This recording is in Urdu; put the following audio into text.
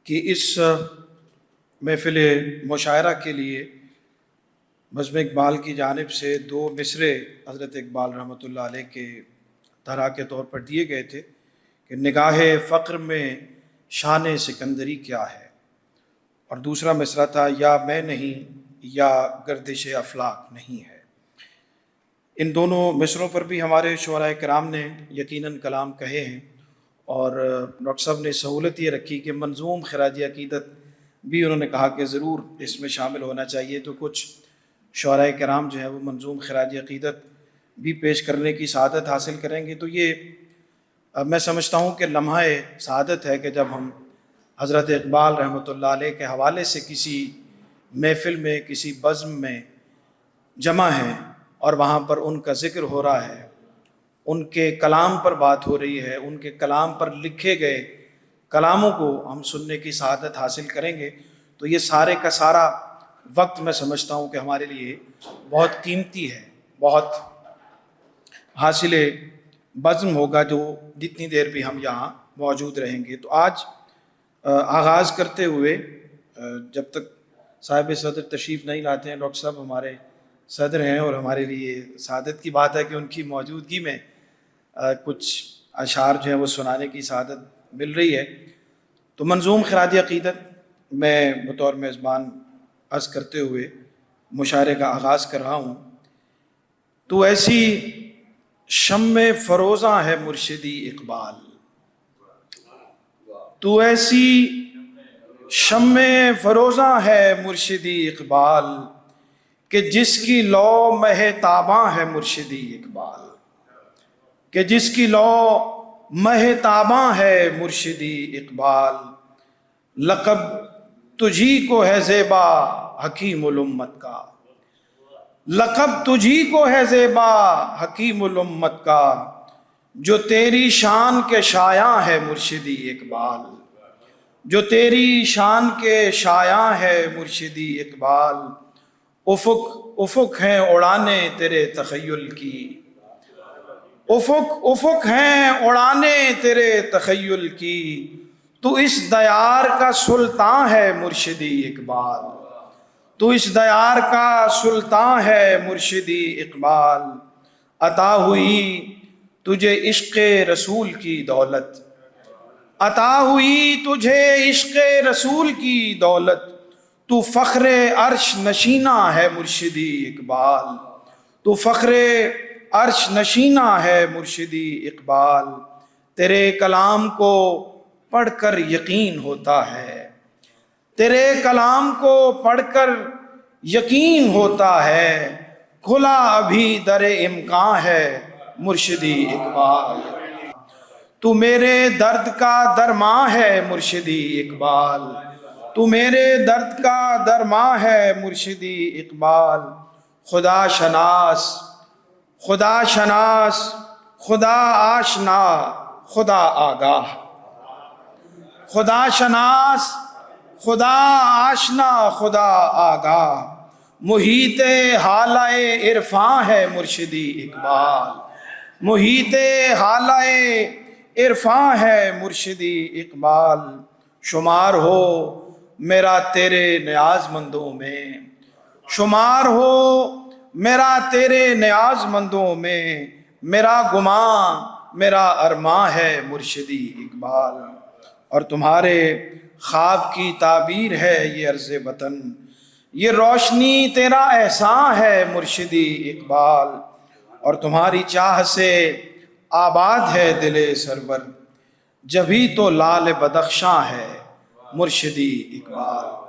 کہ اس محفل مشاعرہ کے لیے بزم اقبال کی جانب سے 2 مصرے حضرت اقبال رحمۃ اللہ علیہ کے طرح کے طور پر دیے گئے تھے کہ نگاہ فقر میں شان سکندری کیا ہے، اور دوسرا مصرع تھا یا میں نہیں یا گردش افلاک نہیں ہے۔ ان دونوں مصروں پر بھی ہمارے شعراء کرام نے یقیناً کلام کہے ہیں، اور ڈاکٹر صاحب نے سہولت یہ رکھی کہ منظوم خراج عقیدت بھی انہوں نے کہا کہ ضرور اس میں شامل ہونا چاہیے، تو کچھ شعراء کرام جو ہیں وہ منظوم خراج عقیدت بھی پیش کرنے کی سعادت حاصل کریں گے۔ تو یہ میں سمجھتا ہوں کہ لمحہ سعادت ہے کہ جب ہم حضرت اقبال رحمۃ اللہ علیہ کے حوالے سے کسی محفل میں، کسی بزم میں جمع ہیں اور وہاں پر ان کا ذکر ہو رہا ہے، ان کے کلام پر بات ہو رہی ہے، ان کے کلام پر لکھے گئے کلاموں کو ہم سننے کی سعادت حاصل کریں گے، تو یہ سارے کا سارا وقت میں سمجھتا ہوں کہ ہمارے لیے بہت قیمتی ہے، بہت حاصل بزم ہوگا جو جتنی دیر بھی ہم یہاں موجود رہیں گے۔ تو آج آغاز کرتے ہوئے جب تک صاحب صدر تشریف نہیں لاتے ہیں، ڈاکٹر صاحب ہمارے صدر ہیں اور ہمارے لیے سعادت کی بات ہے کہ ان کی موجودگی میں کچھ اشعار جو ہیں وہ سنانے کی سعادت مل رہی ہے، تو منظوم خراج عقیدت میں بطور میزبان عرض کرتے ہوئے مشاعرے کا آغاز کر رہا ہوں۔ تو ایسی شمع فروزاں ہے مرشدی اقبال، تو ایسی شمع فروزاں ہے مرشدی اقبال کہ جس کی لو مہ تاباں ہے مرشدی اقبال، کہ جس کی لو مہ تاباں ہے مرشدی اقبال، لقب تجھی کو ہے زیبا حکیم الامت کا، لقب تجھی کو ہے زیبا حکیم الامت کا، جو تیری شان کے شایاں ہے مرشدی اقبال، جو تیری شان کے شایاں ہے مرشدی اقبال، افق افق ہیں اڑانے تیرے تخیل کی، افق افق ہیں اڑانے تیرے تخیل کی، تو اس دیار کا سلطان ہے مرشدی اقبال، تو اس دیار کا سلطان ہے مرشدی اقبال، عطا ہوئی تجھے عشق رسول کی دولت، عطا ہوئی تجھے عشق رسول کی دولت، تو فخر عرش نشینہ ہے مرشدی اقبال، تو فخر عرش نشینہ ہے مرشدی اقبال، تیرے کلام کو پڑھ کر یقین ہوتا ہے، تیرے کلام کو پڑھ کر یقین ہوتا ہے، کھلا ابھی در امکان ہے مرشدی اقبال، تو میرے درد کا درماں ہے مرشدی اقبال، تو میرے درد کا درماں ہے مرشدی اقبال، خدا شناس خدا شناس خدا آشنا خدا آگاہ، خدا شناس خدا آشنا خدا آگاہ، محیط حالہ عرفاں ہے مرشدی اقبال، محیط حالہ عرفاں ہے مرشدی اقبال، شمار ہو میرا تیرے نیاز مندوں میں، شمار ہو میرا تیرے نیاز مندوں میں، میرا گمان میرا ارماں ہے مرشدی اقبال، اور تمہارے خواب کی تعبیر ہے یہ عرض وطن، یہ روشنی تیرا احسان ہے مرشدی اقبال، اور تمہاری چاہ سے آباد ہے دل سرور، جبھی تو لال بدخشاں ہے مرشدی اقبال۔